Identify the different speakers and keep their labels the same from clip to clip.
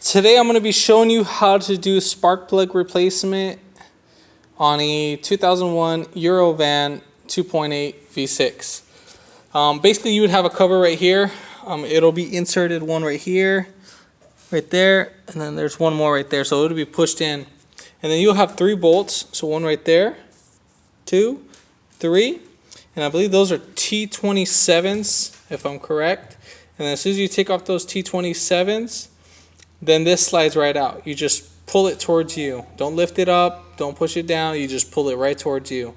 Speaker 1: Today I'm going to be showing you how to do spark plug replacement on a 2001 Eurovan 2.8 V6. Basically you would have a cover right here. It'll be inserted one right here, right there, and then there's one more right there, so it'll be pushed in. And then you'll have 3 bolts, so one right there, 2, 3, and I believe those are T27s if I'm correct. And then as soon as you take off those T27s, then this slides right out. You just pull it towards you. Don't lift it up, don't push it down, you just pull it right towards you.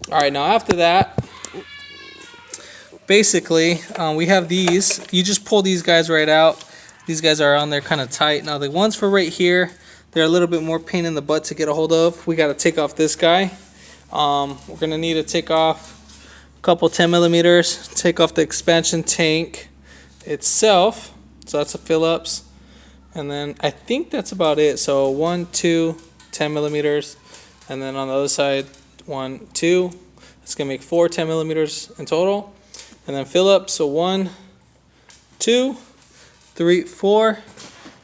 Speaker 1: Alright, now after that, basically we have these. You just pull these guys right out. These guys are on there kind of tight. Now the ones for right here, they're a little bit more pain in the butt to get a hold of. We got to take off this guy. We're going to need to take off a couple 10 millimeters, take off the expansion tank itself, so that's a Phillips, and then I think that's about it. So 1, 2, 10 millimeters, and then on the other side 1, 2. It's gonna make 4 10 millimeters in total, and then Phillips. So 1, 2, 3, 4,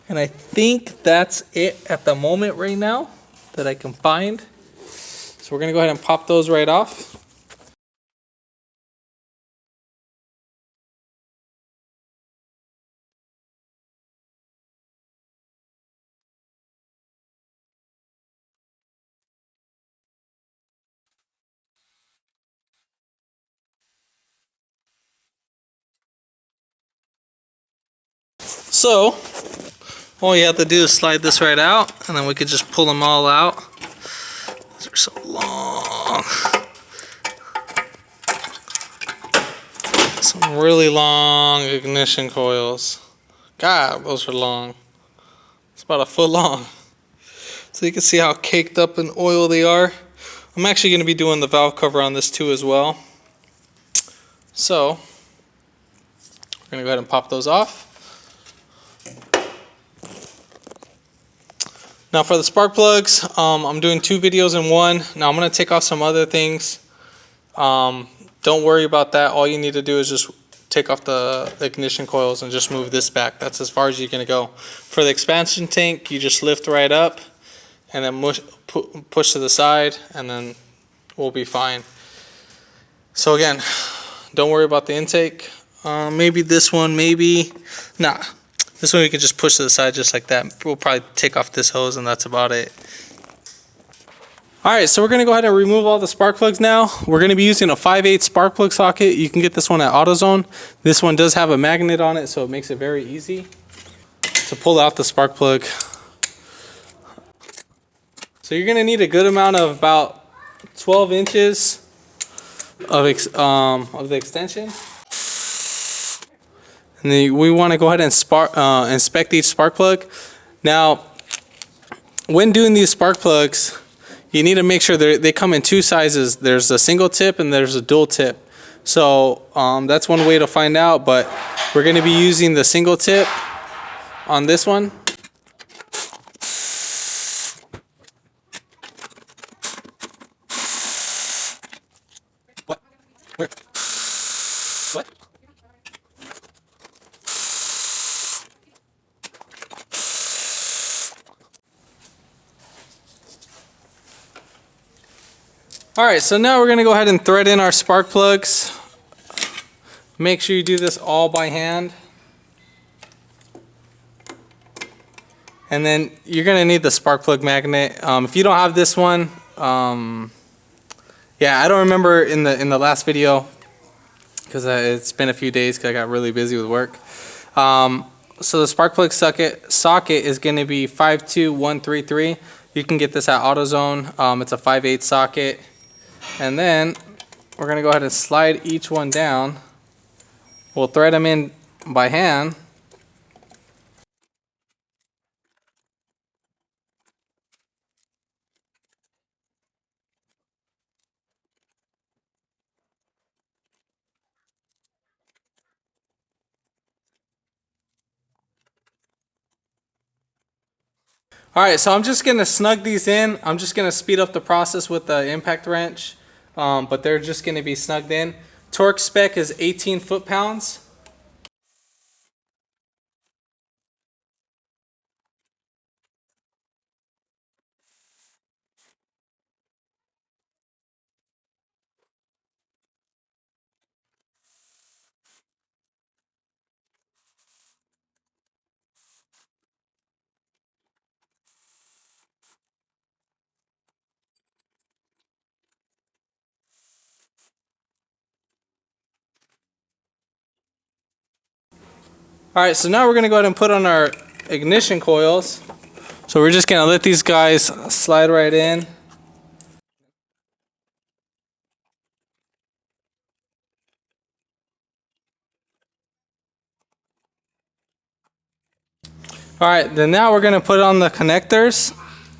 Speaker 1: and I think that's it at the moment right now that I can find. So we're gonna go ahead and pop those right off. So all you have to do is slide this right out, and then we could just pull them all out. These are so long. Some really long ignition coils. God, those are long. It's about a foot long. So you can see how caked up in oil they are. I'm actually going to be doing the valve cover on this too as well. So we're going to go ahead and pop those off. Now for the spark plugs, I'm doing 2 videos in one. Now I'm going to take off some other things. Don't worry about that. All you need to do is just take off the ignition coils and just move this back. That's as far as you're going to go. For the expansion tank, you just lift right up and then push to the side, and then we'll be fine. So again, don't worry about the intake. Maybe this one, maybe. Nah. This one we can just push to the side just like that. We'll probably take off this hose and that's about it. Alright, so we're going to go ahead and remove all the spark plugs now. We're going to be using a 5/8 spark plug socket. You can get this one at AutoZone. This one does have a magnet on it, so it makes it very easy to pull out the spark plug. So you're going to need a good amount of about 12 inches of the extension. And then we want to go ahead and inspect each spark plug. Now, when doing these spark plugs, you need to make sure they come in 2 sizes. There's a single tip and there's a dual tip. So that's one way to find out, but we're going to be using the single tip on this one. What? Where? What? Alright, so now we're going to go ahead and thread in our spark plugs. Make sure you do this all by hand. And then you're going to need the spark plug magnet. If you don't have this one, yeah, I don't remember in the last video because it's been a few days because I got really busy with work. So the spark plug socket is going to be 52133. You can get this at AutoZone. It's a 5/8 socket. And then we're going to go ahead and slide each one down. We'll thread them in by hand. Alright, so I'm just going to snug these in. I'm just going to speed up the process with the impact wrench, but they're just going to be snugged in. Torque spec is 18 foot-pounds. All right, so now we're gonna go ahead and put on our ignition coils. So we're just gonna let these guys slide right in. All right, then now we're gonna put on the connectors.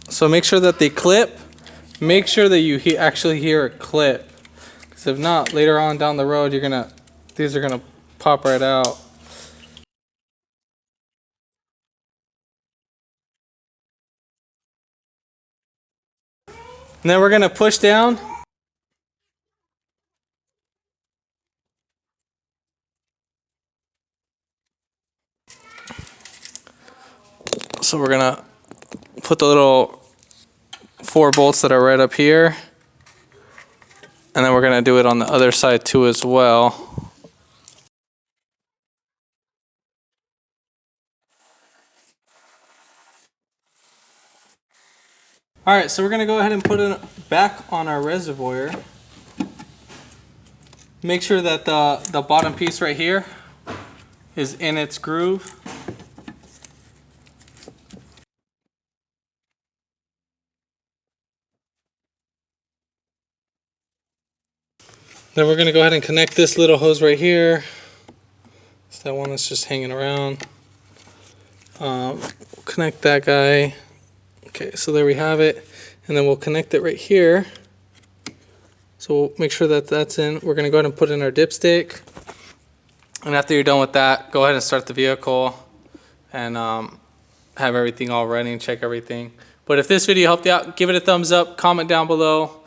Speaker 1: So make sure that they clip. Make sure that you actually hear a clip. Because if not, later on down the road, these are gonna pop right out. And then we're gonna push down. So we're gonna put the little 4 bolts that are right up here. And then we're gonna do it on the other side too as well. All right, so we're gonna go ahead and put it back on our reservoir. Make sure that the bottom piece right here is in its groove. Then we're gonna go ahead and connect this little hose right here. It's that one that's just hanging around. Connect that guy. Okay, so there we have it. And then we'll connect it right here. So we'll make sure that that's in. We're gonna go ahead and put in our dipstick. And after you're done with that, go ahead and start the vehicle and have everything all running, check everything. But if this video helped you out, give it a thumbs up, comment down below.